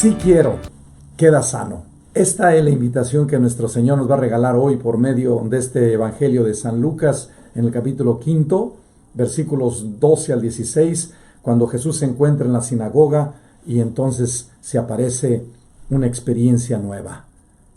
Si quiero, queda sano. Esta es la invitación que nuestro Señor nos va a regalar hoy por medio de este Evangelio de San Lucas en el capítulo 5, versículos 12 al 16, cuando Jesús se encuentra en la sinagoga y entonces se aparece una experiencia nueva.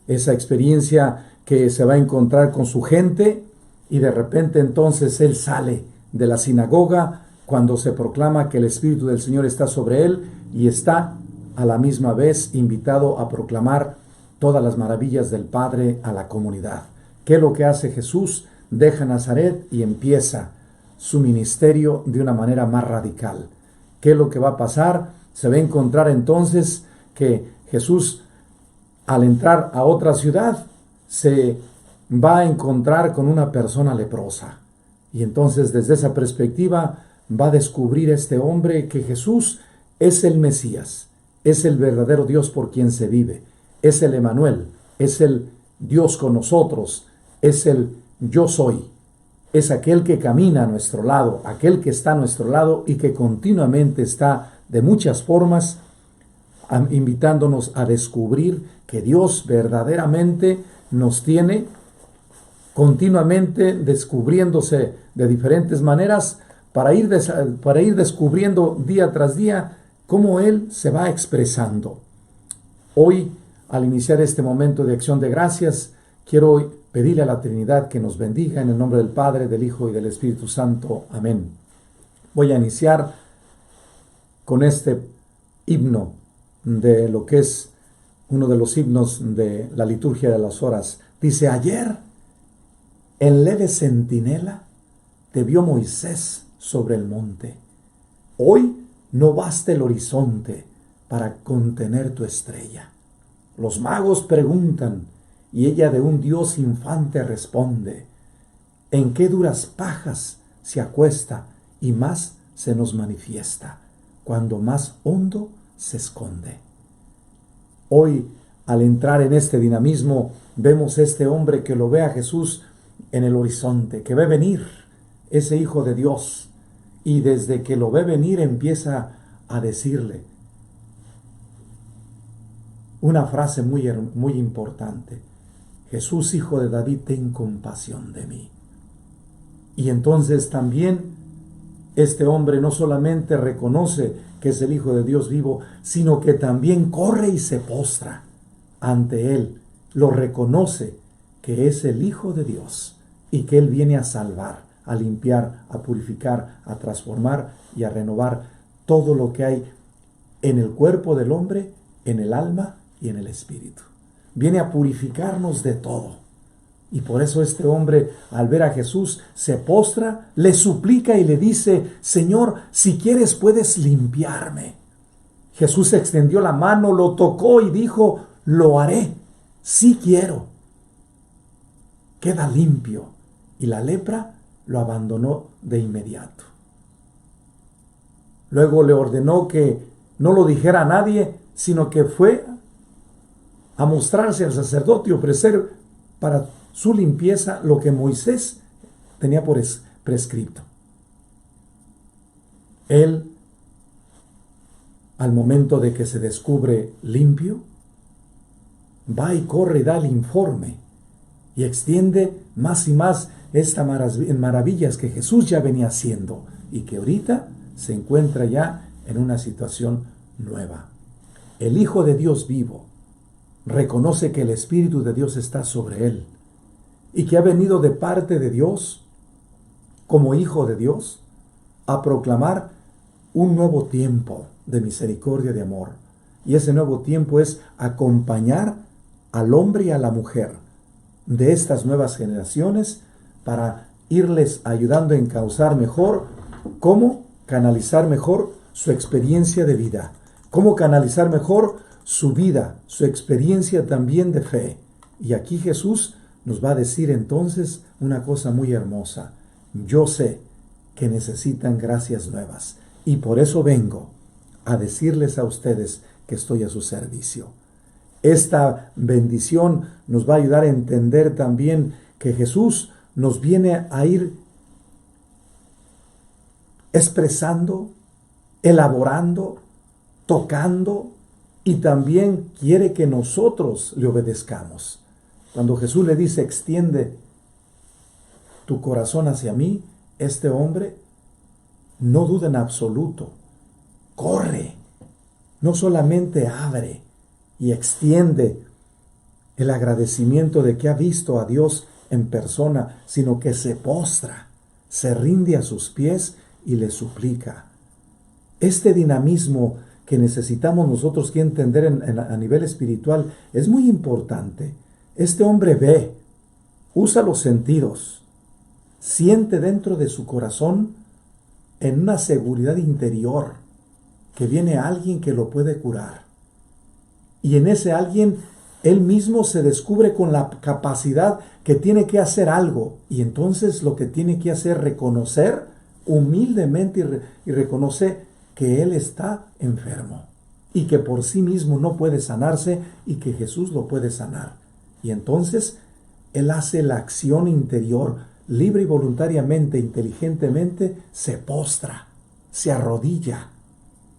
Esa experiencia que se va a encontrar con su gente y de repente entonces Él sale de la sinagoga cuando se proclama que el Espíritu del Señor está sobre Él y está a la misma vez invitado a proclamar todas las maravillas del Padre a la comunidad. ¿Qué es lo que hace Jesús? Deja Nazaret y empieza su ministerio de una manera más radical. ¿Qué es lo que va a pasar? Se va a encontrar entonces que Jesús, al entrar a otra ciudad, se va a encontrar con una persona leprosa. Y entonces desde esa perspectiva va a descubrir este hombre que Jesús es el Mesías, es el verdadero Dios por quien se vive, es el Emanuel, es el Dios con nosotros, es el yo soy, es aquel que camina a nuestro lado, aquel que está a nuestro lado y que continuamente está de muchas formas invitándonos a descubrir que Dios verdaderamente nos tiene continuamente descubriéndose de diferentes maneras para ir descubriendo día tras día cómo Él se va expresando. Hoy, al iniciar este momento de acción de gracias, quiero pedirle a la Trinidad que nos bendiga en el nombre del Padre, del Hijo y del Espíritu Santo. Amén. Voy a iniciar con este himno de lo que es uno de los himnos de la liturgia de las horas. Dice: ayer en leve centinela te vio Moisés sobre el monte. Hoy no basta el horizonte para contener tu estrella. Los magos preguntan y ella de un Dios infante responde: ¿en qué duras pajas se acuesta y más se nos manifiesta cuando más hondo se esconde? Hoy, al entrar en este dinamismo, vemos este hombre que lo ve a Jesús en el horizonte, que ve venir ese Hijo de Dios, y desde que lo ve venir empieza a decirle una frase muy importante: Jesús, Hijo de David, ten compasión de mí. Y entonces también este hombre no solamente reconoce que es el Hijo de Dios vivo, sino que también corre y se postra ante Él. Lo reconoce que es el Hijo de Dios y que Él viene a salvar, a limpiar, a purificar, a transformar y a renovar todo lo que hay en el cuerpo del hombre, en el alma y en el espíritu. Viene a purificarnos de todo. Y por eso este hombre, al ver a Jesús, se postra, le suplica y le dice: Señor, si quieres puedes limpiarme. Jesús extendió la mano, lo tocó y dijo: lo haré, sí quiero. Queda limpio y la lepra lo abandonó de inmediato. Luego le ordenó que no lo dijera a nadie, sino que fue a mostrarse al sacerdote y ofrecer para su limpieza lo que Moisés tenía por prescripto. Él, al momento de que se descubre limpio, va y corre y da el informe y extiende más y más estas maravillas que Jesús ya venía haciendo y que ahorita se encuentra ya en una situación nueva. El Hijo de Dios vivo reconoce que el Espíritu de Dios está sobre él y que ha venido de parte de Dios, como Hijo de Dios, a proclamar un nuevo tiempo de misericordia y de amor. Y ese nuevo tiempo es acompañar al hombre y a la mujer de estas nuevas generaciones para irles ayudando a encauzar mejor cómo canalizar mejor su experiencia de vida, cómo canalizar mejor su vida, su experiencia también de fe. Y aquí Jesús nos va a decir entonces una cosa muy hermosa: yo sé que necesitan gracias nuevas y por eso vengo a decirles a ustedes que estoy a su servicio. Esta bendición nos va a ayudar a entender también que Jesús nos viene a ir expresando, elaborando, tocando y también quiere que nosotros le obedezcamos. Cuando Jesús le dice, extiende tu corazón hacia mí, este hombre no duda en absoluto, corre, no solamente abre y extiende el agradecimiento de que ha visto a Dios en persona, sino que se postra, se rinde a sus pies y le suplica. Este dinamismo que necesitamos nosotros que entender a nivel espiritual es muy importante. Este hombre ve, usa los sentidos, siente dentro de su corazón en una seguridad interior que viene alguien que lo puede curar. Y en ese alguien, él mismo se descubre con la capacidad que tiene que hacer algo. Y entonces lo que tiene que hacer es reconocer humildemente y reconoce que él está enfermo y que por sí mismo no puede sanarse y que Jesús lo puede sanar. Y entonces él hace la acción interior, libre y voluntariamente, inteligentemente, se postra, se arrodilla.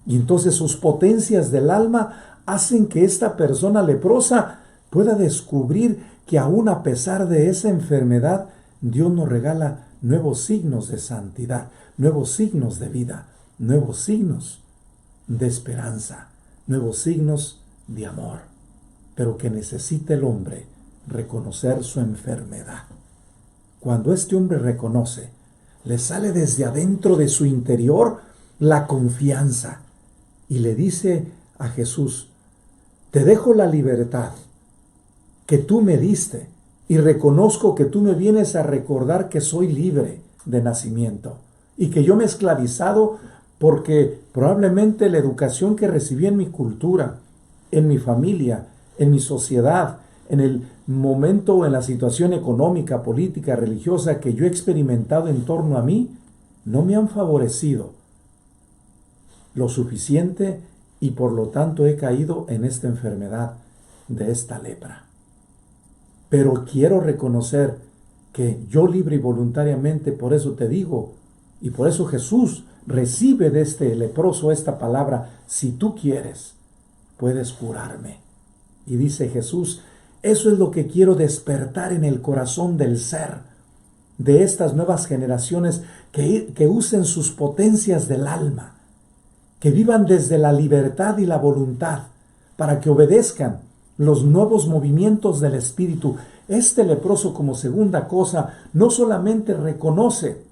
Y entonces sus potencias del alma hacen que esta persona leprosa pueda descubrir que aún a pesar de esa enfermedad, Dios nos regala nuevos signos de santidad, nuevos signos de vida, nuevos signos de esperanza, nuevos signos de amor. Pero que necesita el hombre reconocer su enfermedad. Cuando este hombre reconoce, le sale desde adentro de su interior la confianza y le dice a Jesús, te dejo la libertad que tú me diste y reconozco que tú me vienes a recordar que soy libre de nacimiento y que yo me he esclavizado porque probablemente la educación que recibí en mi cultura, en mi familia, en mi sociedad, en el momento, en la situación económica, política, religiosa que yo he experimentado en torno a mí, no me han favorecido lo suficiente y por lo tanto he caído en esta enfermedad de esta lepra. Pero quiero reconocer que yo libre y voluntariamente, por eso te digo, y por eso Jesús recibe de este leproso esta palabra, si tú quieres, puedes curarme. Y dice Jesús, eso es lo que quiero despertar en el corazón del ser, de estas nuevas generaciones que usen sus potencias del alma, que vivan desde la libertad y la voluntad, para que obedezcan los nuevos movimientos del Espíritu. Este leproso, como segunda cosa, no solamente reconoce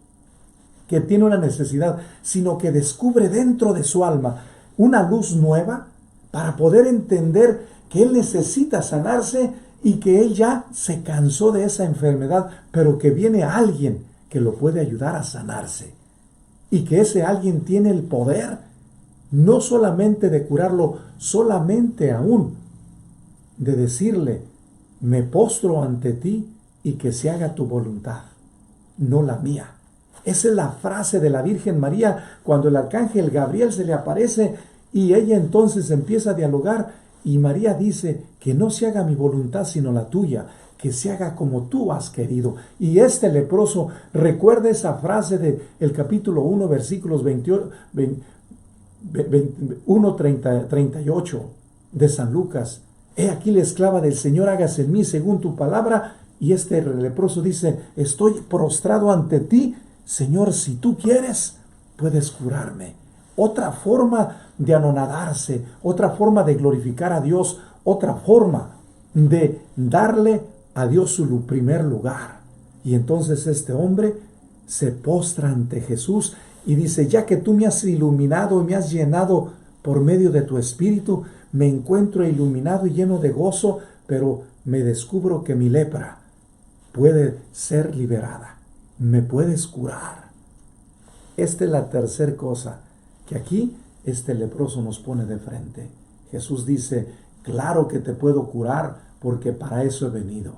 que tiene una necesidad, sino que descubre dentro de su alma una luz nueva para poder entender que él necesita sanarse y que él ya se cansó de esa enfermedad, pero que viene alguien que lo puede ayudar a sanarse. Y que ese alguien tiene el poder no solamente de curarlo, solamente aún de decirle, me postro ante ti y que se haga tu voluntad, no la mía. Esa es la frase de la Virgen María cuando el arcángel Gabriel se le aparece y ella entonces empieza a dialogar y María dice que no se haga mi voluntad sino la tuya, que se haga como tú has querido. Y este leproso recuerda esa frase del capítulo 1, versículos 38 de San Lucas. He aquí la esclava del Señor, hágase en mí según tu palabra. Y este leproso dice, estoy prostrado ante ti, Señor, si tú quieres, puedes curarme. Otra forma de anonadarse, otra forma de glorificar a Dios, otra forma de darle a Dios su primer lugar. Y entonces este hombre se postra ante Jesús y dice, ya que tú me has iluminado y me has llenado por medio de tu Espíritu, me encuentro iluminado y lleno de gozo, pero me descubro que mi lepra puede ser liberada. Me puedes curar. Esta es la tercera cosa que aquí este leproso nos pone de frente. Jesús dice, claro que te puedo curar porque para eso he venido,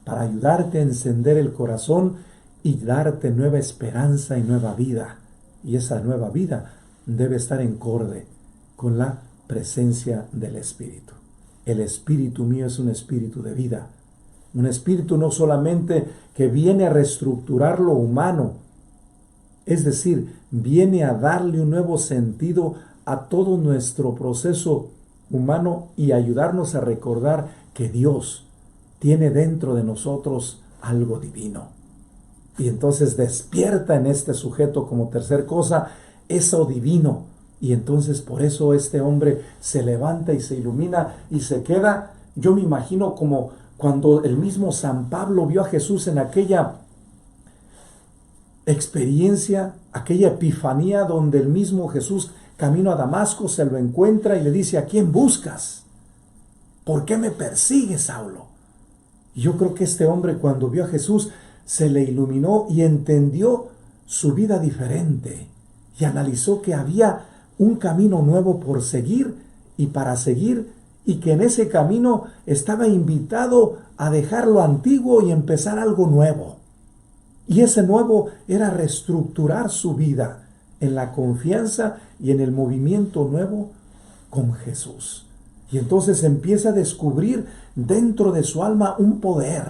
para ayudarte a encender el corazón y darte nueva esperanza y nueva vida. Y esa nueva vida debe estar en acorde con la presencia del Espíritu. El Espíritu mío es un espíritu de vida. Un espíritu no solamente que viene a reestructurar lo humano, es decir, viene a darle un nuevo sentido a todo nuestro proceso humano y ayudarnos a recordar que Dios tiene dentro de nosotros algo divino. Y entonces despierta en este sujeto como tercer cosa eso divino. Y entonces por eso este hombre se levanta y se ilumina y se queda. Yo me imagino como cuando el mismo San Pablo vio a Jesús en aquella experiencia, aquella epifanía donde el mismo Jesús camino a Damasco se lo encuentra y le dice: ¿a quién buscas? ¿Por qué me persigues, Saulo? Y yo creo que este hombre, cuando vio a Jesús, se le iluminó y entendió su vida diferente y analizó que había un camino nuevo por seguir y para seguir, y que en ese camino estaba invitado a dejar lo antiguo y empezar algo nuevo. Y ese nuevo era reestructurar su vida en la confianza y en el movimiento nuevo con Jesús. Y entonces empieza a descubrir dentro de su alma un poder.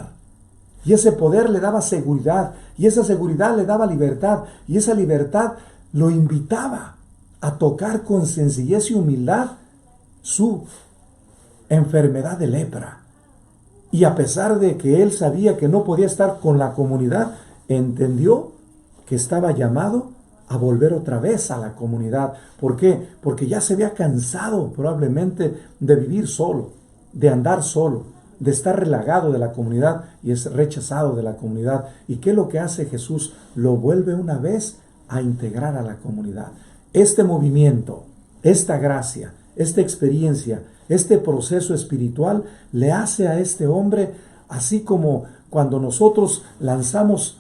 Y ese poder le daba seguridad, y esa seguridad le daba libertad, y esa libertad lo invitaba a tocar con sencillez y humildad su enfermedad de lepra. Y a pesar de que él sabía que no podía estar con la comunidad, entendió que estaba llamado a volver otra vez a la comunidad. ¿Por qué? Porque ya se había cansado probablemente de vivir solo, de andar solo, de estar relagado de la comunidad y es rechazado de la comunidad. ¿Y qué es lo que hace Jesús? Lo vuelve una vez a integrar a la comunidad. Este movimiento, esta gracia, esta experiencia, este proceso espiritual le hace a este hombre, así como cuando nosotros lanzamos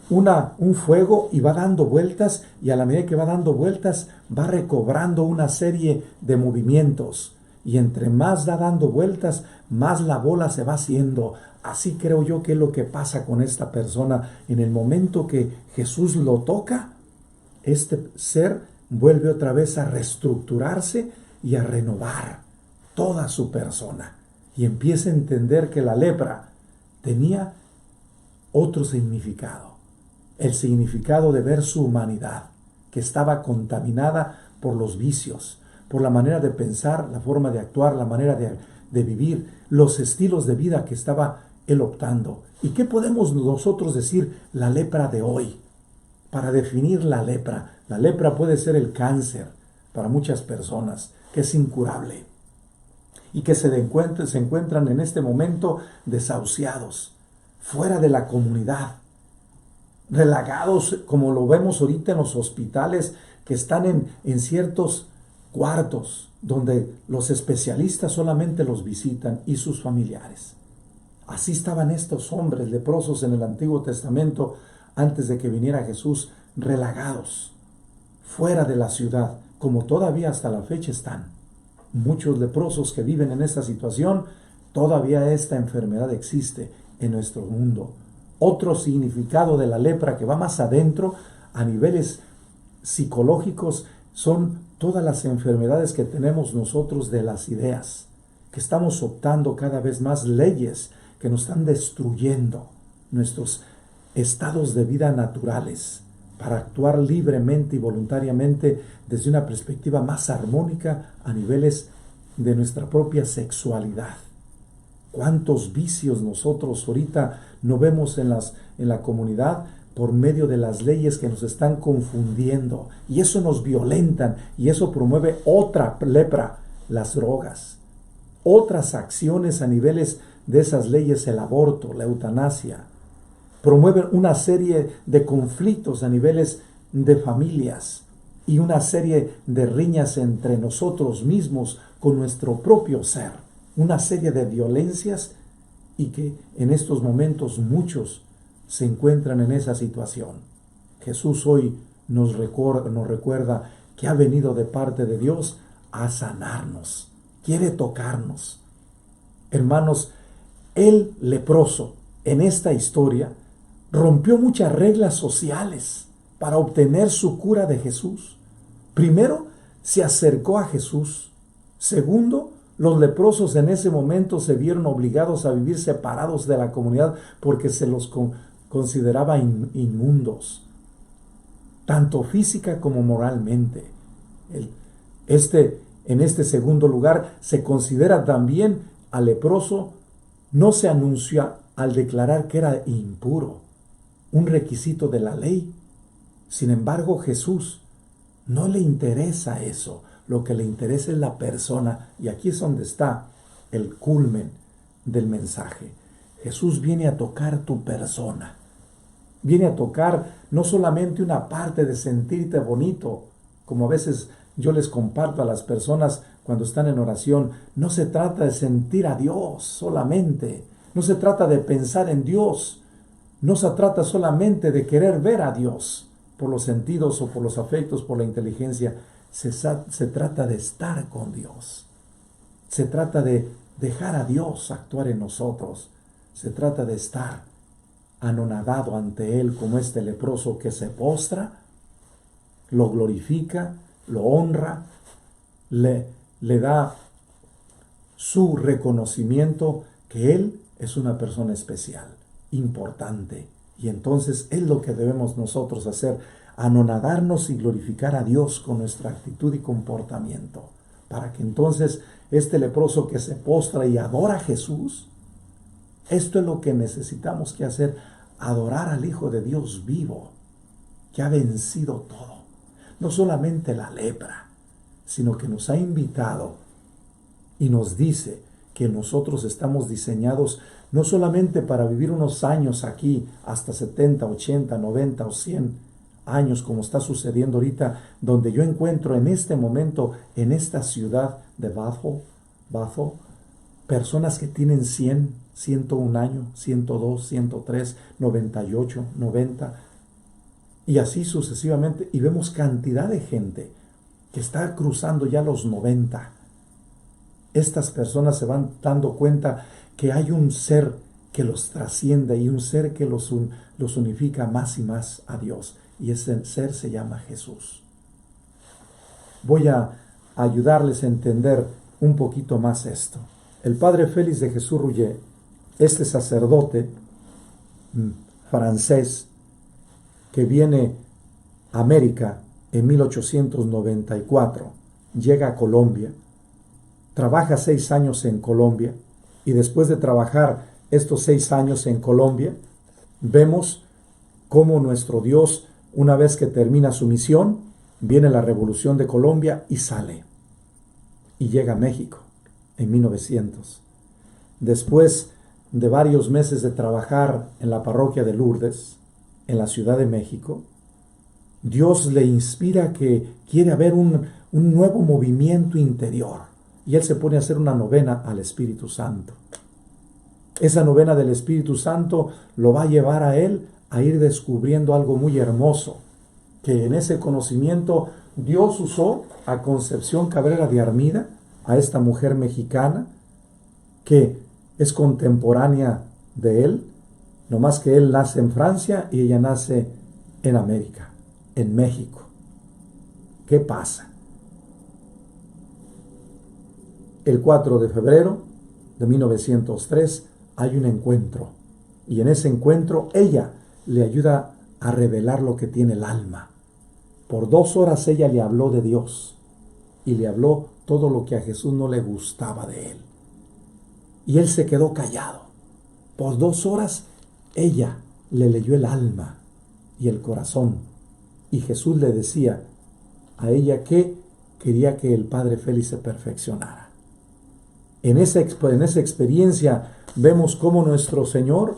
un fuego y va dando vueltas, y a la medida que va dando vueltas va recobrando una serie de movimientos, y entre más da dando vueltas, más la bola se va haciendo. Así creo yo que es lo que pasa con esta persona. En el momento que Jesús lo toca, este ser vuelve otra vez a reestructurarse y a renovar toda su persona, y empieza a entender que la lepra tenía otro significado. El significado de ver su humanidad, que estaba contaminada por los vicios, por la manera de pensar, la forma de actuar, la manera de vivir, los estilos de vida que estaba él optando. ¿Y qué podemos nosotros decir la lepra de hoy? Para definir la lepra puede ser el cáncer para muchas personas, que es incurable y que se encuentran en este momento desahuciados, fuera de la comunidad, relagados, como lo vemos ahorita en los hospitales, que están en ciertos cuartos donde los especialistas solamente los visitan y sus familiares. Así estaban estos hombres leprosos en el Antiguo Testamento antes de que viniera Jesús, relagados, fuera de la ciudad, como todavía hasta la fecha están. Muchos leprosos que viven en esta situación, todavía esta enfermedad existe en nuestro mundo. Otro significado de la lepra que va más adentro, a niveles psicológicos, son todas las enfermedades que tenemos nosotros de las ideas, que estamos optando cada vez más leyes que nos están destruyendo nuestros estados de vida naturales para actuar libremente y voluntariamente desde una perspectiva más armónica a niveles de nuestra propia sexualidad. ¿Cuántos vicios nosotros ahorita no vemos en la comunidad por medio de las leyes que nos están confundiendo? Y eso nos violentan, y eso promueve otra lepra, las drogas. Otras acciones a niveles de esas leyes, el aborto, la eutanasia. Promueven una serie de conflictos a niveles de familias y una serie de riñas entre nosotros mismos con nuestro propio ser. Una serie de violencias, y que en estos momentos muchos se encuentran en esa situación. Jesús hoy nos recuerda que ha venido de parte de Dios a sanarnos. Quiere tocarnos. Hermanos, el leproso en esta historia rompió muchas reglas sociales para obtener su cura de Jesús. Primero, se acercó a Jesús. Segundo, los leprosos en ese momento se vieron obligados a vivir separados de la comunidad porque se los consideraba inmundos, tanto física como moralmente. En este segundo lugar, se considera también al leproso, no se anuncia al declarar que era impuro, un requisito de la ley. Sin embargo, Jesús no le interesa eso. Lo que le interesa es la persona. Y aquí es donde está el culmen del mensaje. Jesús viene a tocar tu persona. Viene a tocar no solamente una parte de sentirte bonito, como a veces yo les comparto a las personas cuando están en oración. No se trata de sentir a Dios solamente. No se trata de pensar en Dios. No se trata solamente de querer ver a Dios por los sentidos o por los afectos, por la inteligencia. Se trata de estar con Dios. Se trata de dejar a Dios actuar en nosotros. Se trata de estar anonadado ante Él como este leproso que se postra, lo glorifica, lo honra, le da su reconocimiento que Él es una persona especial, importante. Y entonces es lo que debemos nosotros hacer, anonadarnos y glorificar a Dios con nuestra actitud y comportamiento, para que entonces este leproso que se postra y adora a Jesús, esto es lo que necesitamos que hacer, adorar al Hijo de Dios vivo, que ha vencido todo, no solamente la lepra, sino que nos ha invitado y nos dice que nosotros estamos diseñados no solamente para vivir unos años aquí, hasta 70, 80, 90 o 100 años, como está sucediendo ahorita, donde yo encuentro en este momento, en esta ciudad de Bethel, personas que tienen 100, 101 años, 102, 103, 98, 90, y así sucesivamente. Y vemos cantidad de gente que está cruzando ya los 90. Estas personas se van dando cuenta que hay un ser que los trasciende y un ser que los unifica más y más a Dios. Y ese ser se llama Jesús. Voy a ayudarles a entender un poquito más esto. El padre Félix de Jesús Rouillet, este sacerdote francés que viene a América en 1894, llega a Colombia, trabaja 6 años en Colombia, y después de trabajar estos 6 años en Colombia, vemos cómo nuestro Dios, una vez que termina su misión, viene la Revolución de Colombia y sale. Y llega a México en 1900. Después de varios meses de trabajar en la parroquia de Lourdes, en la Ciudad de México, Dios le inspira que quiere haber un nuevo movimiento interior. Y él se pone a hacer una novena al Espíritu Santo. Esa novena del Espíritu Santo lo va a llevar a él a ir descubriendo algo muy hermoso, que en ese conocimiento Dios usó a Concepción Cabrera de Armida, a esta mujer mexicana, que es contemporánea de él, nomás que él nace en Francia y ella nace en América, en México. ¿Qué pasa? El 4 de febrero de 1903 hay un encuentro, y en ese encuentro ella le ayuda a revelar lo que tiene el alma. Por 2 horas ella le habló de Dios y le habló todo lo que a Jesús no le gustaba de él. Y él se quedó callado. Por 2 horas ella le leyó el alma y el corazón, y Jesús le decía a ella que quería que el padre Félix se perfeccionara. En esa experiencia vemos cómo nuestro Señor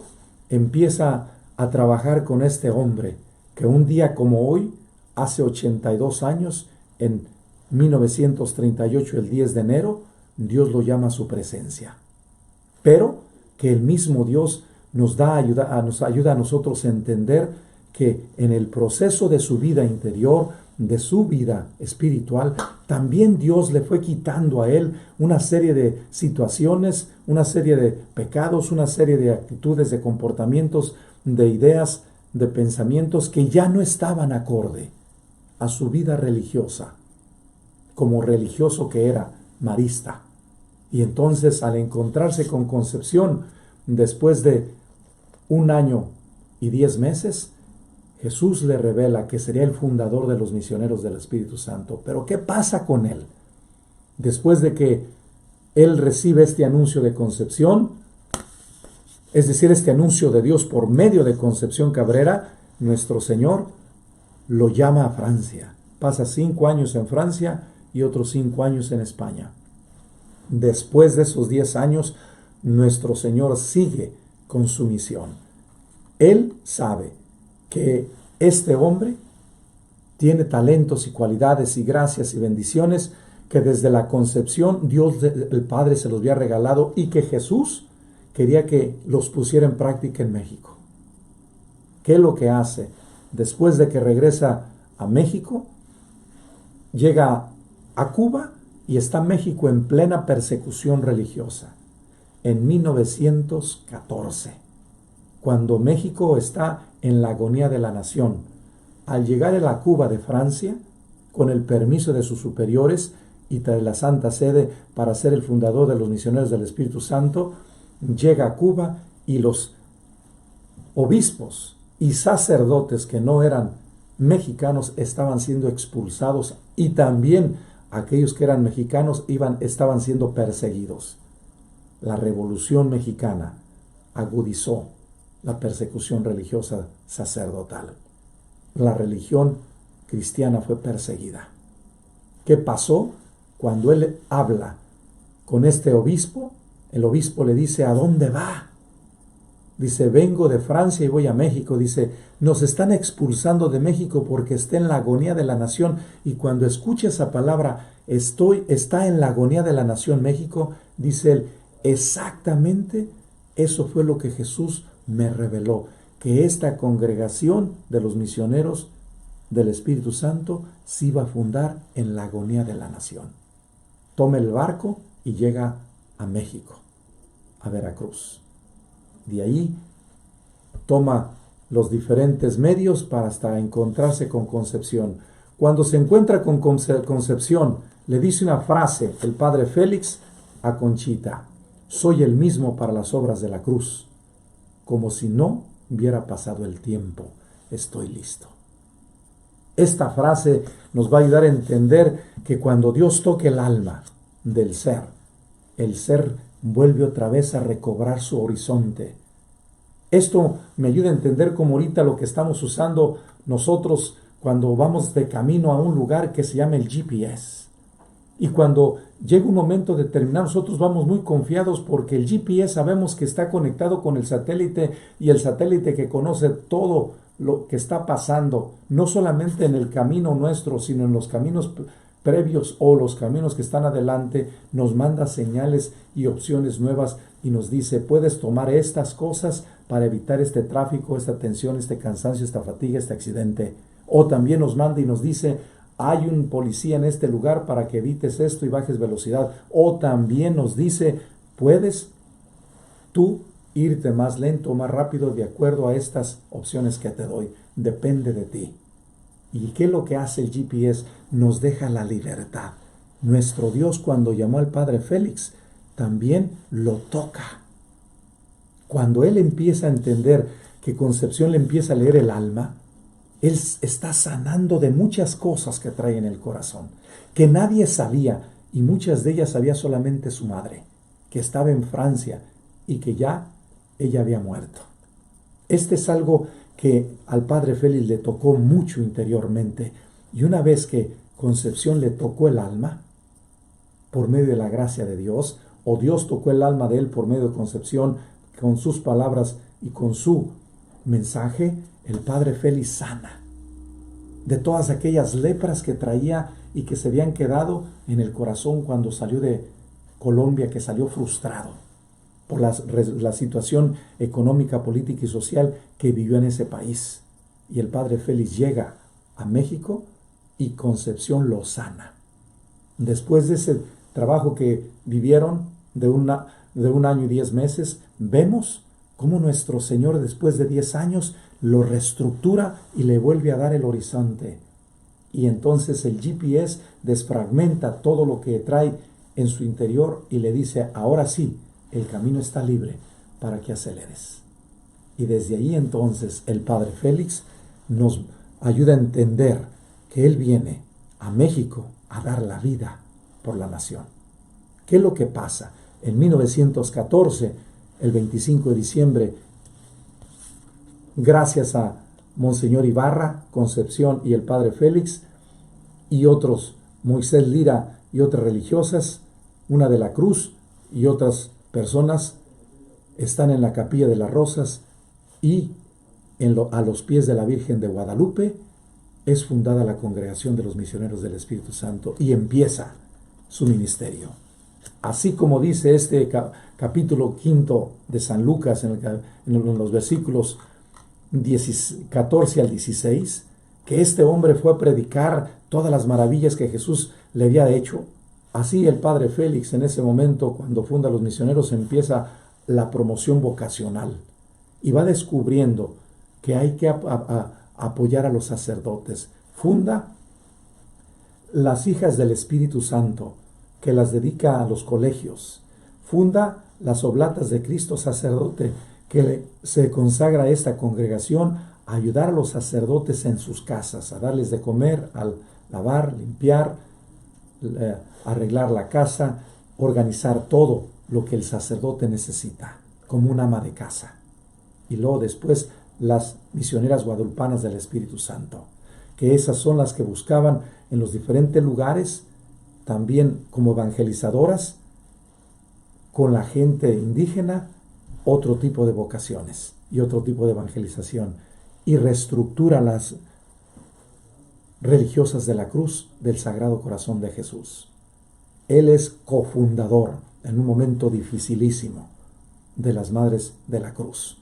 empieza a trabajar con este hombre, que un día como hoy, hace 82 años, en 1938, el 10 de enero, Dios lo llama a su presencia. Pero que el mismo Dios nos ayuda a nosotros a entender que en el proceso de su vida interior, de su vida espiritual, también Dios le fue quitando a él una serie de situaciones, una serie de pecados, una serie de actitudes, de comportamientos, de ideas, de pensamientos que ya no estaban acorde a su vida religiosa, como religioso que era, marista. Y entonces, al encontrarse con Concepción, después de 1 año y 10 meses, Jesús le revela que sería el fundador de los misioneros del Espíritu Santo. Pero ¿qué pasa con él? Después de que él recibe este anuncio de Concepción, es decir, este anuncio de Dios por medio de Concepción Cabrera, nuestro Señor lo llama a Francia. Pasa 5 años en Francia y otros 5 años en España. Después de esos 10 años, nuestro Señor sigue con su misión. Él sabe que este hombre tiene talentos y cualidades y gracias y bendiciones que desde la concepción Dios el Padre se los había regalado y que Jesús quería que los pusiera en práctica en México. ¿Qué es lo que hace? Después de que regresa a México, llega a Cuba y está México en plena persecución religiosa. En 1914, cuando México está en la agonía de la nación, al llegar a la Cuba de Francia, con el permiso de sus superiores y de la Santa Sede para ser el fundador de los misioneros del Espíritu Santo, llega a Cuba y los obispos y sacerdotes que no eran mexicanos estaban siendo expulsados y también aquellos que eran mexicanos estaban siendo perseguidos. La Revolución Mexicana agudizó la persecución religiosa sacerdotal. La religión cristiana fue perseguida. ¿Qué pasó? Cuando él habla con este obispo, el obispo le dice: ¿a dónde va? Dice: vengo de Francia y voy a México. Dice: nos están expulsando de México porque está en la agonía de la nación. Y cuando escucha esa palabra, está en la agonía de la nación México, dice él: exactamente eso fue lo que Jesús me reveló, que esta congregación de los misioneros del Espíritu Santo se iba a fundar en la agonía de la nación. Toma el barco y llega a México, a Veracruz. De ahí toma los diferentes medios para hasta encontrarse con Concepción. Cuando se encuentra con Concepción, le dice una frase el padre Félix a Conchita: soy el mismo para las obras de la cruz. Como si no hubiera pasado el tiempo, estoy listo. Esta frase nos va a ayudar a entender que cuando Dios toque el alma del ser, el ser vuelve otra vez a recobrar su horizonte. Esto me ayuda a entender como ahorita lo que estamos usando nosotros cuando vamos de camino a un lugar que se llama el GPS. Y cuando llega un momento determinado, nosotros vamos muy confiados porque el GPS sabemos que está conectado con el satélite, y el satélite que conoce todo lo que está pasando, no solamente en el camino nuestro, sino en los caminos previos o los caminos que están adelante, nos manda señales y opciones nuevas y nos dice: puedes tomar estas cosas para evitar este tráfico, esta tensión, este cansancio, esta fatiga, este accidente. O también nos manda y nos dice: hay un policía en este lugar para que evites esto y bajes velocidad. O también nos dice: puedes tú irte más lento o más rápido de acuerdo a estas opciones que te doy. Depende de ti. ¿Y qué es lo que hace el GPS? Nos deja la libertad. Nuestro Dios, cuando llamó al padre Félix, también lo toca. Cuando él empieza a entender que Concepción le empieza a leer el alma, él está sanando de muchas cosas que trae en el corazón, que nadie sabía, y muchas de ellas sabía solamente su madre, que estaba en Francia y que ya ella había muerto. Este es algo que al padre Félix le tocó mucho interiormente, y una vez que Concepción le tocó el alma, por medio de la gracia de Dios, o Dios tocó el alma de él por medio de Concepción, con sus palabras y con su mensaje, el padre Félix sana de todas aquellas lepras que traía y que se habían quedado en el corazón cuando salió de Colombia, que salió frustrado por la situación económica, política y social que vivió en ese país. Y el padre Félix llega a México y Concepción lo sana. Después de ese trabajo que vivieron de un año y 10 meses, vemos cómo nuestro Señor, después de 10 años, lo reestructura y le vuelve a dar el horizonte. Y entonces el GPS desfragmenta todo lo que trae en su interior y le dice: ahora sí, el camino está libre para que aceleres. Y desde ahí entonces el padre Félix nos ayuda a entender que él viene a México a dar la vida por la nación. ¿Qué es lo que pasa? En 1914, el 25 de diciembre, gracias a Monseñor Ibarra, Concepción y el Padre Félix, y otros, Moisés Lira y otras religiosas, una de la Cruz y otras personas, están en la Capilla de las Rosas y a los pies de la Virgen de Guadalupe es fundada la Congregación de los Misioneros del Espíritu Santo y empieza su ministerio. Así como dice este capítulo 5 de San Lucas en los versículos 14 al 16, que este hombre fue a predicar todas las maravillas que Jesús le había hecho. Así el Padre Félix en ese momento, cuando funda los misioneros, empieza la promoción vocacional y va descubriendo que hay que apoyar a los sacerdotes. Funda las hijas del Espíritu Santo, que las dedica a los colegios. Funda las oblatas de Cristo sacerdote, que se consagra a esta congregación a ayudar a los sacerdotes en sus casas, a darles de comer, a lavar, limpiar, arreglar la casa, organizar todo lo que el sacerdote necesita, como un ama de casa. Y luego después las misioneras guadalupanas del Espíritu Santo, que esas son las que buscaban en los diferentes lugares, también como evangelizadoras, con la gente indígena, otro tipo de vocaciones y otro tipo de evangelización, y reestructura las religiosas de la Cruz del Sagrado Corazón de Jesús. Él es cofundador en un momento dificilísimo de las Madres de la Cruz.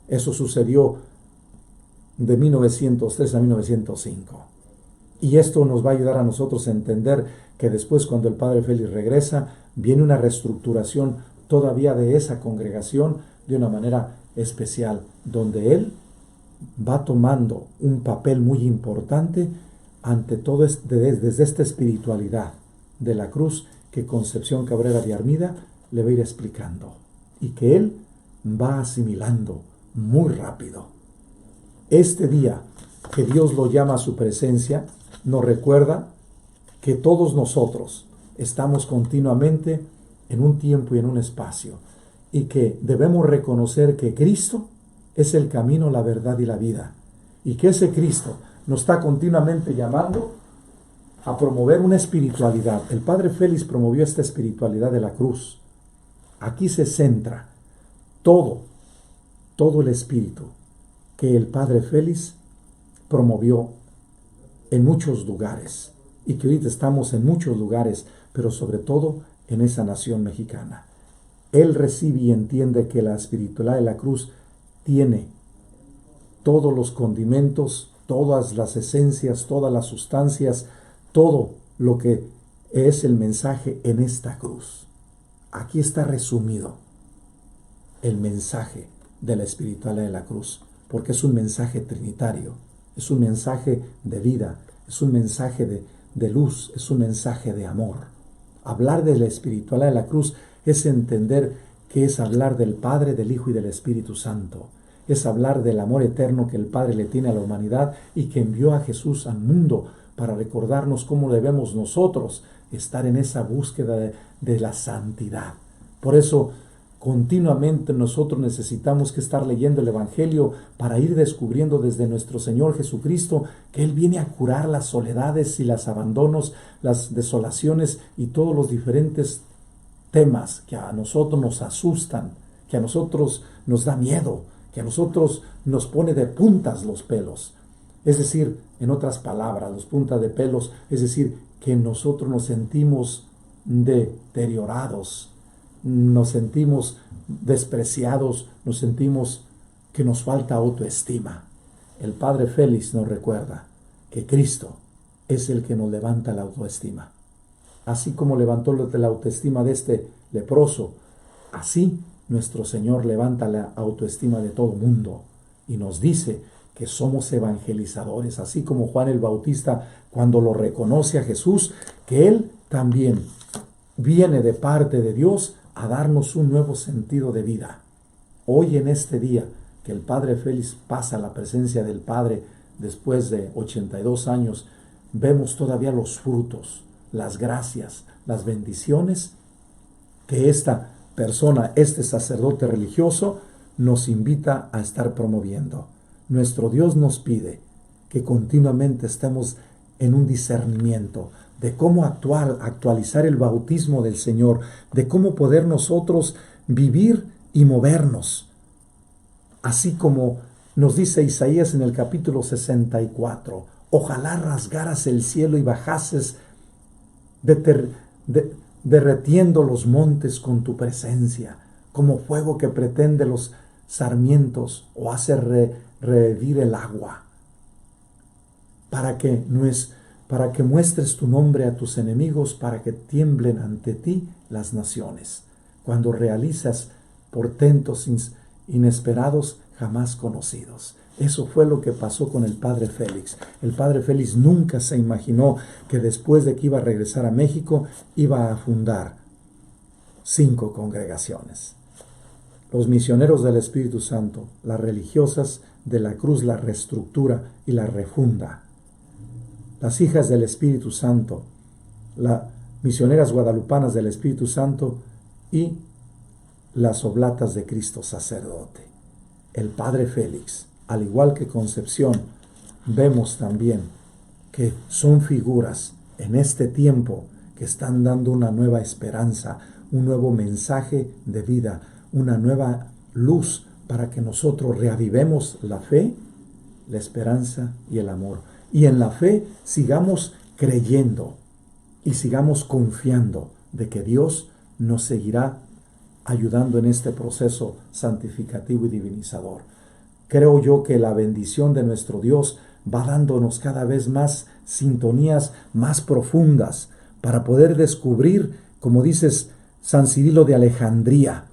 Eso sucedió de 1903 a 1905. Y esto nos va a ayudar a nosotros a entender que después, cuando el Padre Félix regresa, viene una reestructuración todavía de esa congregación de una manera especial, donde él va tomando un papel muy importante ante todo desde esta espiritualidad de la cruz que Concepción Cabrera de Armida le va a ir explicando y que él va asimilando muy rápido. Este día que Dios lo llama a su presencia nos recuerda que todos nosotros estamos continuamente en un tiempo y en un espacio y que debemos reconocer que Cristo es el camino, la verdad y la vida, y que ese Cristo nos está continuamente llamando a promover una espiritualidad. El Padre Félix promovió esta espiritualidad de la cruz. Aquí se centra todo el espíritu que el Padre Félix promovió en muchos lugares y que ahorita estamos en muchos lugares, pero sobre todo en esa nación mexicana. Él recibe y entiende que la espiritualidad de la cruz tiene todos los condimentos, todas las esencias, todas las sustancias, todo lo que es el mensaje en esta cruz. Aquí está resumido el mensaje de la espiritualidad de la cruz, porque es un mensaje trinitario, es un mensaje de vida, es un mensaje de luz, es un mensaje de amor. Hablar de la espiritualidad de la cruz es entender que es hablar del Padre, del Hijo y del Espíritu Santo. Es hablar del amor eterno que el Padre le tiene a la humanidad y que envió a Jesús al mundo para recordarnos cómo debemos nosotros estar en esa búsqueda de la santidad. Por eso, continuamente nosotros necesitamos que estar leyendo el Evangelio para ir descubriendo desde nuestro Señor Jesucristo que Él viene a curar las soledades y los abandonos, las desolaciones y todos los diferentes temas que a nosotros nos asustan, que a nosotros nos da miedo, que a nosotros nos pone de puntas los pelos. Es decir, en otras palabras, los puntas de pelos, es decir, que nosotros nos sentimos deteriorados, nos sentimos despreciados, nos sentimos que nos falta autoestima. El Padre Félix nos recuerda que Cristo es el que nos levanta la autoestima. Así como levantó la autoestima de este leproso, así nuestro Señor levanta la autoestima de todo mundo y nos dice que somos evangelizadores, así como Juan el Bautista cuando lo reconoce a Jesús, que Él también viene de parte de Dios a darnos un nuevo sentido de vida. Hoy en este día que el Padre Félix pasa a la presencia del Padre después de 82 años, vemos todavía los frutos las gracias, las bendiciones que esta persona, este sacerdote religioso, nos invita a estar promoviendo. Nuestro Dios nos pide que continuamente estemos en un discernimiento de cómo actualizar el bautismo del Señor, de cómo poder nosotros vivir y movernos. Así como nos dice Isaías en el capítulo 64, ojalá rasgaras el cielo y bajases derretiendo los montes con tu presencia, como fuego que pretende los sarmientos o hace revivir el agua, para que muestres tu nombre a tus enemigos, para que tiemblen ante ti las naciones, cuando realizas portentos inesperados jamás conocidos. Eso fue lo que pasó con el padre Félix. El padre Félix nunca se imaginó que después de que iba a regresar a México, iba a fundar 5 congregaciones. Los misioneros del Espíritu Santo, las religiosas de la cruz la reestructura y la refunda. Las hijas del Espíritu Santo, las misioneras guadalupanas del Espíritu Santo y las oblatas de Cristo sacerdote. El padre Félix, al igual que Concepción, vemos también que son figuras en este tiempo que están dando una nueva esperanza, un nuevo mensaje de vida, una nueva luz para que nosotros reavivemos la fe, la esperanza y el amor. Y en la fe sigamos creyendo y sigamos confiando de que Dios nos seguirá ayudando en este proceso santificativo y divinizador. Creo yo que la bendición de nuestro Dios va dándonos cada vez más sintonías más profundas para poder descubrir, como dices San Cirilo de Alejandría,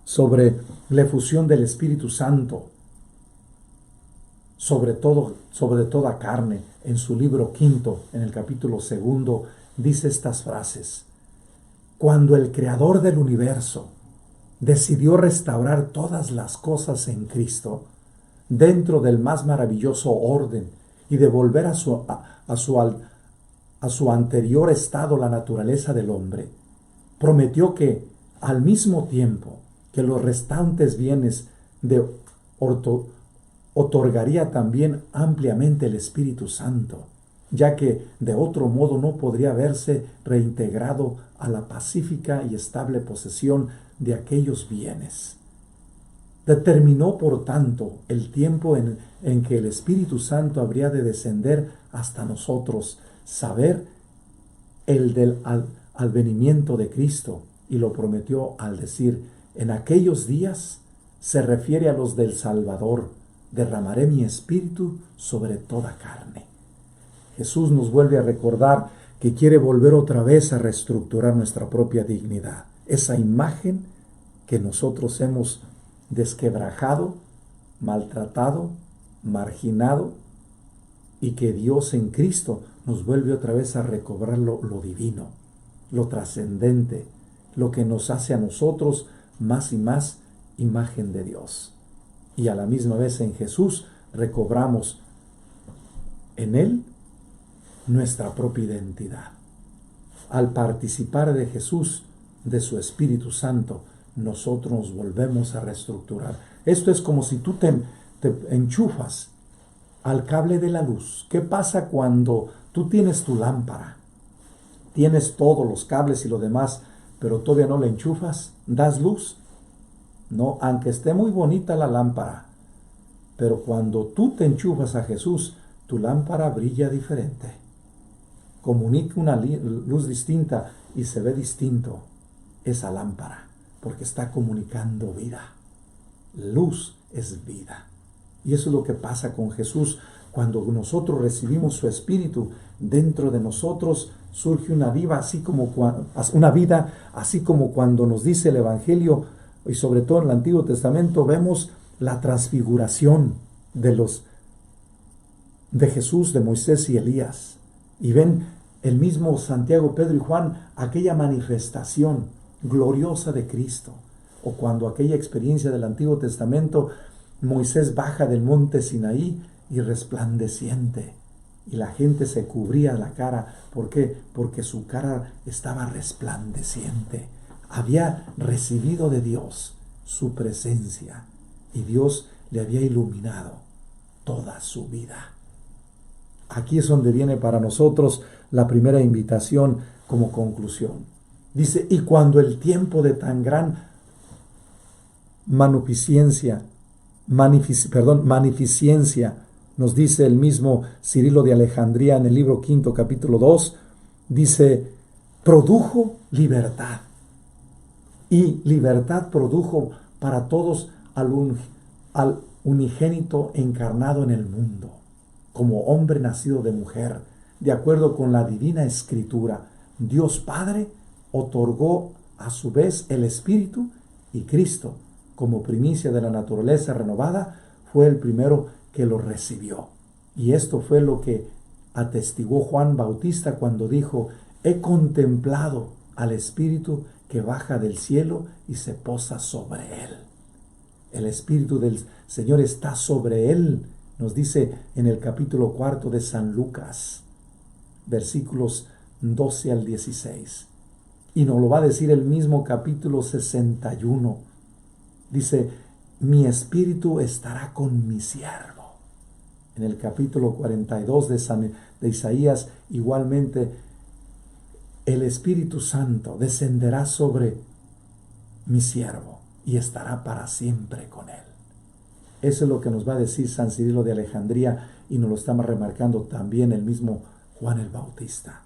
sobre la efusión del Espíritu Santo, sobre toda carne. En su libro quinto, en el capítulo 2, dice estas frases: cuando el Creador del universo decidió restaurar todas las cosas en Cristo, dentro del más maravilloso orden, y devolver a su anterior estado la naturaleza del hombre, prometió que al mismo tiempo que los restantes bienes otorgaría también ampliamente el Espíritu Santo, ya que de otro modo no podría verse reintegrado a la pacífica y estable posesión de aquellos bienes. Determinó, por tanto, el tiempo en que el Espíritu Santo habría de descender hasta nosotros, saber el del advenimiento de Cristo, y lo prometió al decir: en aquellos días, se refiere a los del Salvador, derramaré mi espíritu sobre toda carne. Jesús nos vuelve a recordar que quiere volver otra vez a reestructurar nuestra propia dignidad, esa imagen que nosotros hemos desquebrajado, maltratado, marginado, y que Dios en Cristo nos vuelve otra vez a recobrar lo divino, lo trascendente, lo que nos hace a nosotros más y más imagen de Dios. Y a la misma vez en Jesús recobramos en Él nuestra propia identidad. Al participar de Jesús, de su Espíritu Santo, nosotros nos volvemos a reestructurar. Esto es como si tú te enchufas al cable de la luz. ¿Qué pasa cuando tú tienes tu lámpara? Tienes todos los cables y lo demás, pero todavía no la enchufas. ¿Das luz? No, aunque esté muy bonita la lámpara. Pero cuando tú te enchufas a Jesús, tu lámpara brilla diferente. Comunica una luz distinta y se ve distinto esa lámpara, porque está comunicando vida. Luz es vida. Y eso es lo que pasa con Jesús. Cuando nosotros recibimos su Espíritu, dentro de nosotros surge una vida, así como cuando nos dice el Evangelio, y sobre todo en el Antiguo Testamento, vemos la transfiguración de Jesús, de Moisés y Elías. Y ven el mismo Santiago, Pedro y Juan, aquella manifestación gloriosa de Cristo. O cuando aquella experiencia del Antiguo Testamento, Moisés baja del monte Sinaí y resplandeciente. y la gente se cubría la cara. ¿Por qué? Porque su cara estaba resplandeciente. Había recibido de Dios su presencia y Dios le había iluminado toda su vida. Aquí es donde viene para nosotros la primera invitación como conclusión. Dice, y cuando el tiempo de tan gran magnificencia, nos dice el mismo Cirilo de Alejandría en el libro 5, capítulo 2, dice, produjo libertad. Y libertad produjo para todos al unigénito encarnado en el mundo, como hombre nacido de mujer, de acuerdo con la divina escritura. Dios Padre otorgó a su vez el Espíritu, y Cristo, como primicia de la naturaleza renovada, fue el primero que lo recibió. Y esto fue lo que atestiguó Juan Bautista cuando dijo, he contemplado al Espíritu que baja del cielo y se posa sobre él. El Espíritu del Señor está sobre él, nos dice en el capítulo 4 de San Lucas, versículos 12 al 16. Y nos lo va a decir el mismo capítulo 61. Dice, mi espíritu estará con mi siervo. En el capítulo 42 de Isaías, igualmente, el Espíritu Santo descenderá sobre mi siervo y estará para siempre con él. Eso es lo que nos va a decir San Cirilo de Alejandría, y nos lo estamos remarcando también el mismo Juan el Bautista.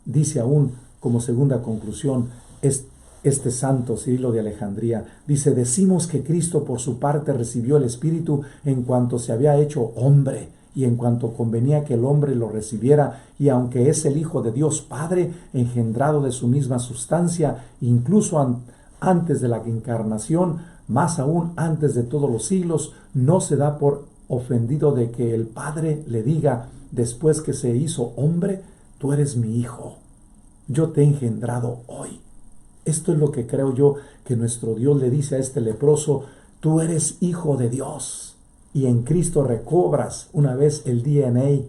Dice aún, como segunda conclusión, este santo Cirilo de Alejandría, dice, decimos que Cristo por su parte recibió el Espíritu en cuanto se había hecho hombre, y en cuanto convenía que el hombre lo recibiera, y aunque es el Hijo de Dios Padre, engendrado de su misma sustancia, incluso antes de la encarnación, más aún antes de todos los siglos, no se da por ofendido de que el Padre le diga, después que se hizo hombre, tú eres mi Hijo, yo te he engendrado hoy. Esto es lo que creo yo que nuestro Dios le dice a este leproso, tú eres hijo de Dios, y en Cristo recobras una vez el DNA.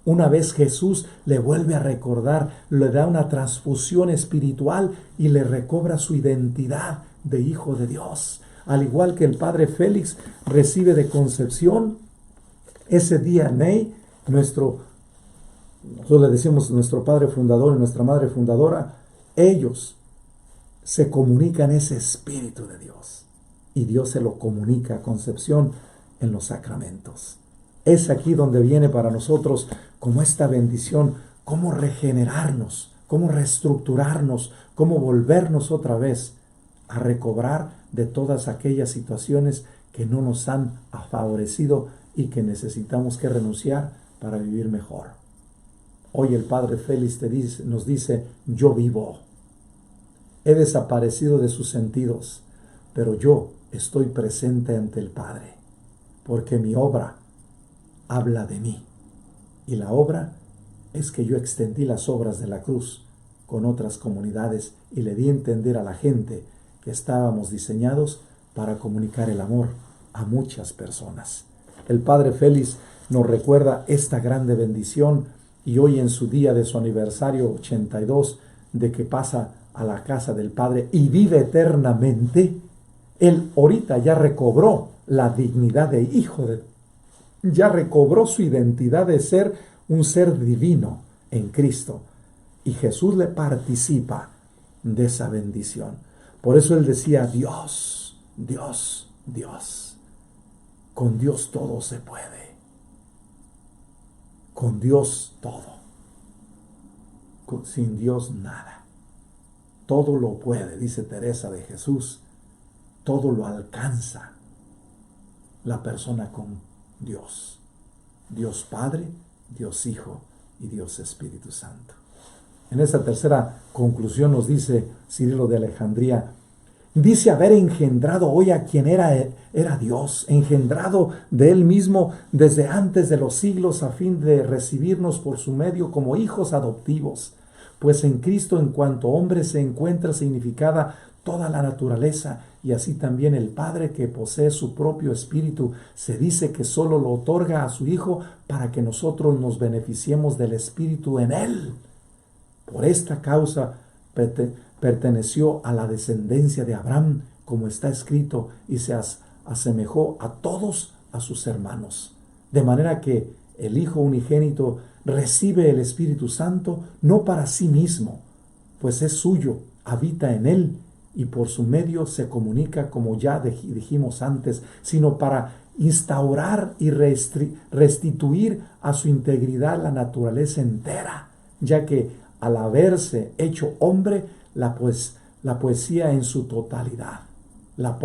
Una vez Jesús le vuelve a recordar, le da una transfusión espiritual y le recobra su identidad de hijo de Dios. Al igual que el padre Félix recibe de concepción ese DNA, nosotros le decimos nuestro padre fundador y nuestra madre fundadora, ellos se comunican ese Espíritu de Dios y Dios se lo comunica a concepción en los sacramentos. Es aquí donde viene para nosotros como esta bendición, cómo regenerarnos, cómo reestructurarnos, cómo volvernos otra vez a recobrar de todas aquellas situaciones que no nos han favorecido y que necesitamos que renunciar para vivir mejor. Hoy el padre Félix nos dice, yo vivo. He desaparecido de sus sentidos, pero yo estoy presente ante el Padre, porque mi obra habla de mí. Y la obra es que yo extendí las obras de la cruz con otras comunidades y le di a entender a la gente que estábamos diseñados para comunicar el amor a muchas personas. El padre Félix nos recuerda esta grande bendición, y hoy en su día de su aniversario 82 de que pasa a la casa del Padre y vive eternamente, él ahorita ya recobró la dignidad de hijo ya recobró su identidad de ser un ser divino en Cristo, y Jesús le participa de esa bendición. Por eso él decía, Dios, Dios, Dios. Con Dios todo se puede. Con Dios todo. Sin Dios nada. Todo lo puede, dice Teresa de Jesús. Todo lo alcanza la persona con Dios. Dios Padre, Dios Hijo y Dios Espíritu Santo. En esta tercera conclusión nos dice Cirilo de Alejandría, dice haber engendrado hoy a quien era Dios, engendrado de él mismo desde antes de los siglos a fin de recibirnos por su medio como hijos adoptivos. Pues en Cristo en cuanto hombre se encuentra significada toda la naturaleza, y así también el Padre, que posee su propio Espíritu, se dice que solo lo otorga a su Hijo para que nosotros nos beneficiemos del Espíritu en Él. Por esta causa perteneció a la descendencia de Abraham, como está escrito, y se asemejó a todos a sus hermanos. De manera que el Hijo unigénito recibe el Espíritu Santo no para sí mismo, pues es suyo, habita en él, y por su medio se comunica, como ya dijimos antes, sino para instaurar y restituir a su integridad la naturaleza entera, ya que al haberse hecho hombre, la poseía en su totalidad. La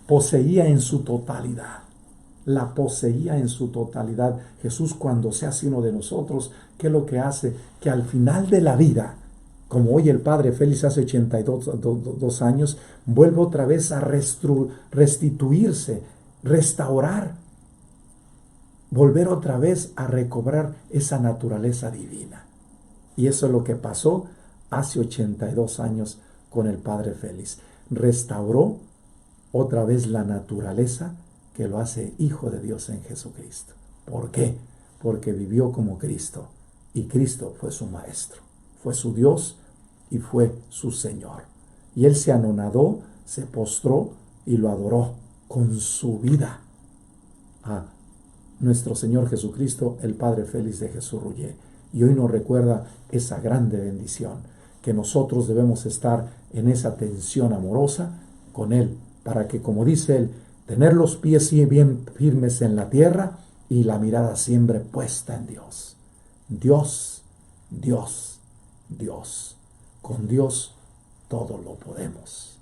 poseía en su totalidad. La poseía en su totalidad. Jesús, cuando se hace uno de nosotros, ¿qué es lo que hace? Que al final de la vida, como hoy el Padre Félix hace 82 años, vuelve otra vez a restituirse, restaurar, volver otra vez a recobrar esa naturaleza divina. Y eso es lo que pasó hace 82 años con el Padre Félix. Restauró otra vez la naturaleza que lo hace hijo de Dios en Jesucristo. ¿Por qué? Porque vivió como Cristo, y Cristo fue su maestro, fue su Dios y fue su Señor. Y él se anonadó, se postró y lo adoró con su vida a nuestro Señor Jesucristo, el Padre Félix de Jesús-Rullé. Y hoy nos recuerda esa grande bendición, que nosotros debemos estar en esa tensión amorosa con Él, para que, como dice Él, tener los pies bien firmes en la tierra y la mirada siempre puesta en Dios. Dios, Dios, Dios. Con Dios todo lo podemos.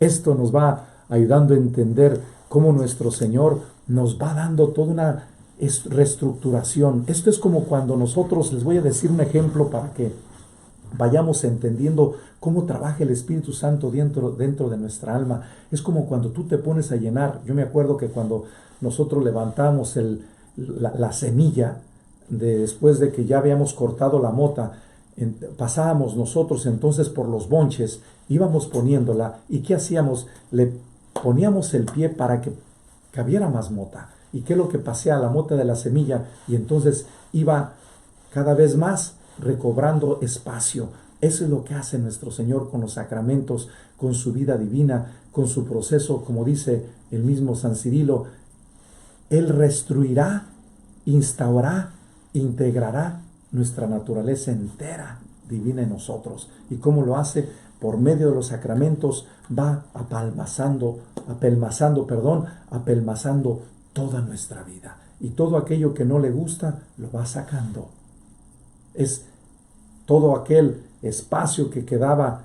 Esto nos va ayudando a entender cómo nuestro Señor nos va dando toda una reestructuración. Esto es como cuando nosotros, les voy a decir un ejemplo para que vayamos entendiendo cómo trabaja el Espíritu Santo dentro de nuestra alma. Es como cuando tú te pones a llenar. Yo me acuerdo que cuando nosotros levantamos la semilla, después de que ya habíamos cortado la mota, pasábamos nosotros entonces por los bonches, íbamos poniéndola, y ¿qué hacíamos? Le poníamos el pie para que cabiera más mota. ¿Y qué es lo que pasea? La mota de la semilla, y entonces iba cada vez más recobrando espacio. Eso es lo que hace nuestro Señor con los sacramentos, con su vida divina, con su proceso, como dice el mismo San Cirilo. Él restruirá, instaurará, integrará nuestra naturaleza entera divina en nosotros. ¿Y cómo lo hace? Por medio de los sacramentos va apelmazando toda nuestra vida. Y todo aquello que no le gusta, lo va sacando. Es todo aquel espacio que quedaba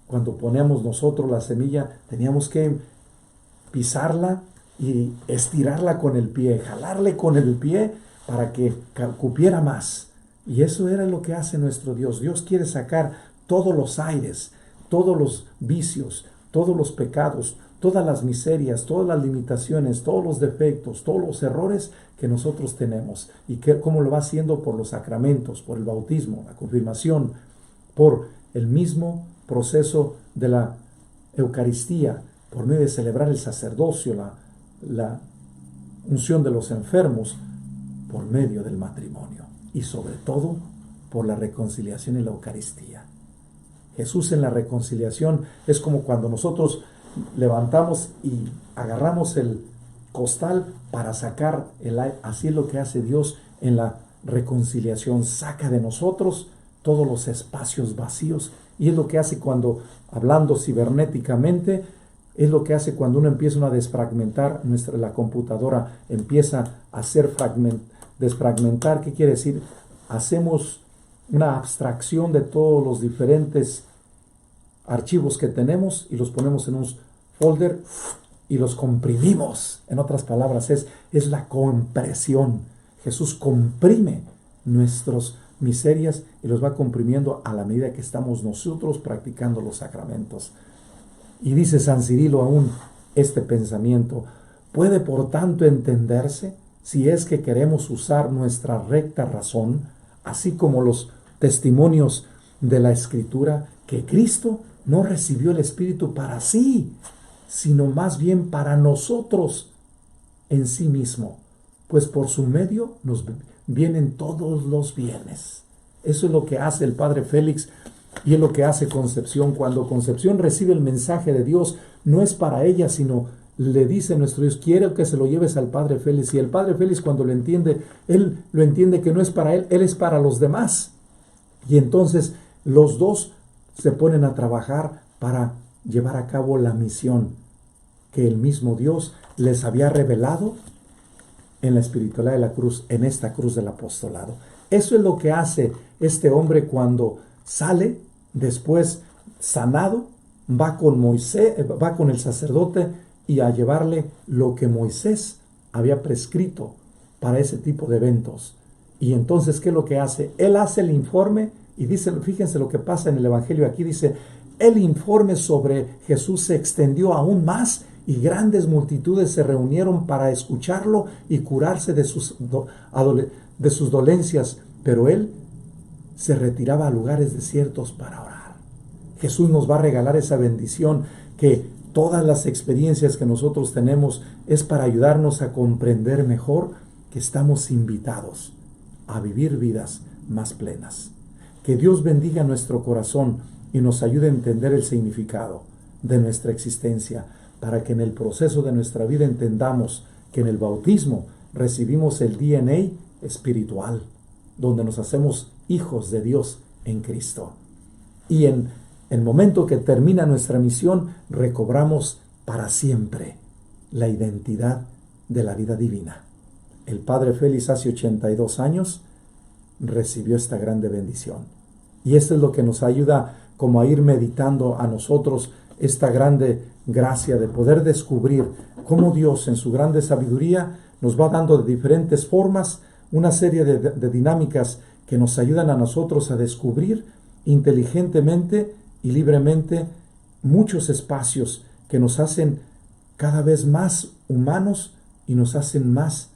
cuando poníamos nosotros la semilla, teníamos que pisarla y estirarla con el pie, jalarle con el pie para que cupiera más. Y eso era lo que hace nuestro Dios. Dios quiere sacar todos los aires, todos los vicios, todos los pecados, todas las miserias, todas las limitaciones, todos los defectos, todos los errores que nosotros tenemos. ¿Y cómo lo va haciendo? Por los sacramentos, por el bautismo, la confirmación, por el mismo proceso de la Eucaristía, por medio de celebrar el sacerdocio, la unción de los enfermos, por medio del matrimonio, y sobre todo por la reconciliación y la Eucaristía. Jesús en la reconciliación es como cuando nosotros levantamos y agarramos el costal para sacar el aire. Así es lo que hace Dios en la reconciliación. Saca de nosotros todos los espacios vacíos, y es lo que hace cuando, hablando cibernéticamente, es lo que hace cuando uno empieza a desfragmentar la computadora, empieza a hacer desfragmentar. ¿Qué quiere decir? Hacemos una abstracción de todos los diferentes archivos que tenemos y los ponemos en un folder y los comprimimos. En otras palabras, es la compresión. Jesús comprime nuestras miserias y los va comprimiendo a la medida que estamos nosotros practicando los sacramentos. Y dice San Cirilo aún este pensamiento: puede por tanto entenderse, si es que queremos usar nuestra recta razón, así como los testimonios de la Escritura, que Cristo no recibió el Espíritu para sí, sino más bien para nosotros en sí mismo, pues por su medio nos vienen todos los bienes. Eso es lo que hace el Padre Félix y es lo que hace Concepción. Cuando Concepción recibe el mensaje de Dios, no es para ella, sino le dice nuestro Dios, quiero que se lo lleves al Padre Félix. Y el Padre Félix, cuando lo entiende, él lo entiende que no es para él, él es para los demás. Y entonces los dos se ponen a trabajar para llevar a cabo la misión que el mismo Dios les había revelado en la espiritualidad de la cruz, en esta cruz del apostolado. Eso es lo que hace este hombre cuando sale después sanado, va con Moisés, va con el sacerdote y a llevarle lo que Moisés había prescrito para ese tipo de eventos. Y entonces, ¿qué es lo que hace? Él hace el informe y dice, fíjense lo que pasa en el Evangelio aquí, dice, el informe sobre Jesús se extendió aún más y grandes multitudes se reunieron para escucharlo y curarse de sus dolencias, pero él se retiraba a lugares desiertos para orar. Jesús nos va a regalar esa bendición, que todas las experiencias que nosotros tenemos es para ayudarnos a comprender mejor que estamos invitados a vivir vidas más plenas. Que Dios bendiga nuestro corazón y nos ayude a entender el significado de nuestra existencia, para que en el proceso de nuestra vida entendamos que en el bautismo recibimos el DNA espiritual, donde nos hacemos hijos de Dios en Cristo. Y en el momento que termina nuestra misión, recobramos para siempre la identidad de la vida divina. El Padre Félix hace 82 años recibió esta grande bendición. Y esto es lo que nos ayuda como a ir meditando a nosotros esta grande gracia de poder descubrir cómo Dios en su grande sabiduría nos va dando de diferentes formas una serie de dinámicas que nos ayudan a nosotros a descubrir inteligentemente y libremente muchos espacios que nos hacen cada vez más humanos y nos hacen más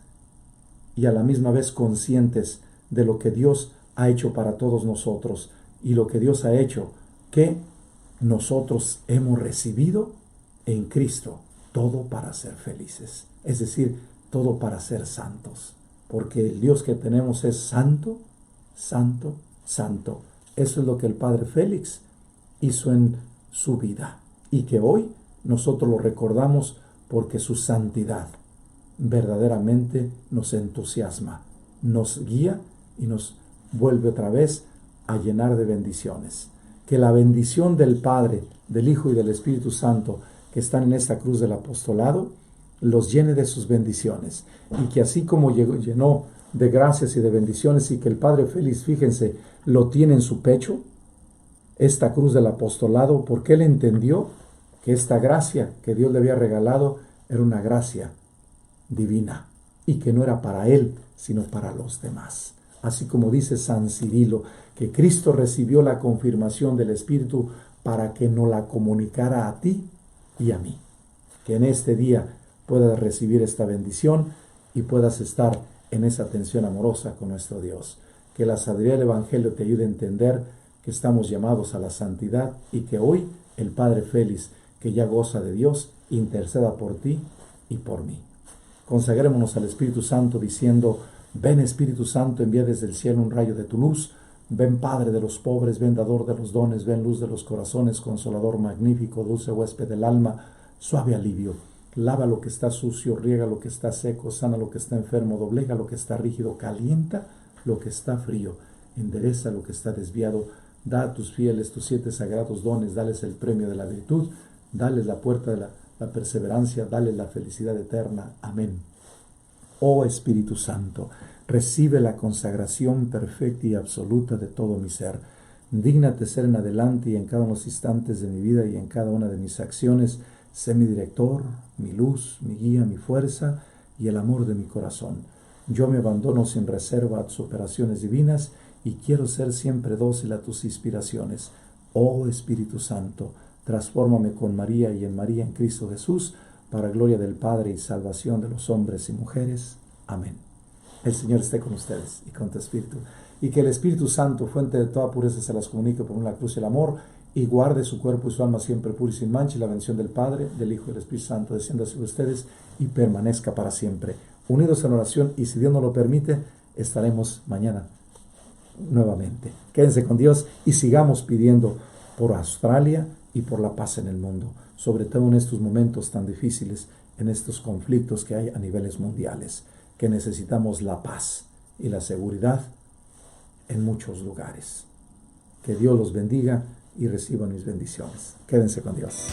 y a la misma vez conscientes de lo que Dios ha hecho para todos nosotros y lo que Dios ha hecho que nosotros hemos recibido en Cristo, todo para ser felices, es decir, todo para ser santos, porque el Dios que tenemos es santo, santo, santo. Eso es lo que el Padre Félix hizo en su vida y que hoy nosotros lo recordamos porque su santidad verdaderamente nos entusiasma, nos guía y nos vuelve otra vez a llenar de bendiciones. Que la bendición del Padre, del Hijo y del Espíritu Santo que están en esta cruz del apostolado los llene de sus bendiciones, y que así como llenó de gracias y de bendiciones, y que el Padre Félix, fíjense, lo tiene en su pecho, esta cruz del apostolado, porque él entendió que esta gracia que Dios le había regalado era una gracia divina y que no era para él, sino para los demás. Así como dice San Cirilo, que Cristo recibió la confirmación del Espíritu para que nos la comunicara a ti y a mí. Que en este día puedas recibir esta bendición y puedas estar en esa atención amorosa con nuestro Dios. Que la sabiduría del Evangelio te ayude a entender que estamos llamados a la santidad y que hoy el Padre Félix, que ya goza de Dios, interceda por ti y por mí. Consagrémonos al Espíritu Santo diciendo: ven Espíritu Santo, envía desde el cielo un rayo de tu luz. Ven Padre de los pobres, ven dador de los dones, ven luz de los corazones, consolador magnífico, dulce huésped del alma, suave alivio. Lava lo que está sucio, riega lo que está seco, sana lo que está enfermo, doblega lo que está rígido, calienta lo que está frío, endereza lo que está desviado. Da a tus fieles tus 7 sagrados dones, dales el premio de la virtud, dales la puerta de la perseverancia, dales la felicidad eterna. Amén. Oh Espíritu Santo, recibe la consagración perfecta y absoluta de todo mi ser. Dígnate ser en adelante y en cada uno de los instantes de mi vida y en cada una de mis acciones. Sé mi director, mi luz, mi guía, mi fuerza y el amor de mi corazón. Yo me abandono sin reserva a tus operaciones divinas y quiero ser siempre dócil a tus inspiraciones. Oh Espíritu Santo, transfórmame con María y en María en Cristo Jesús, para gloria del Padre y salvación de los hombres y mujeres. Amén. El Señor esté con ustedes y con tu espíritu. y que el Espíritu Santo, fuente de toda pureza, se las comunique por la cruz y el amor, y guarde su cuerpo y su alma siempre puro y sin mancha, y la bendición del Padre, del Hijo y del Espíritu Santo descienda sobre ustedes y permanezca para siempre. Unidos en oración, y si Dios nos lo permite, estaremos mañana nuevamente. Quédense con Dios y sigamos pidiendo por Australia y por la paz en el mundo, sobre todo en estos momentos tan difíciles, en estos conflictos que hay a niveles mundiales, que necesitamos la paz y la seguridad en muchos lugares. Que Dios los bendiga y reciban mis bendiciones. Quédense con Dios.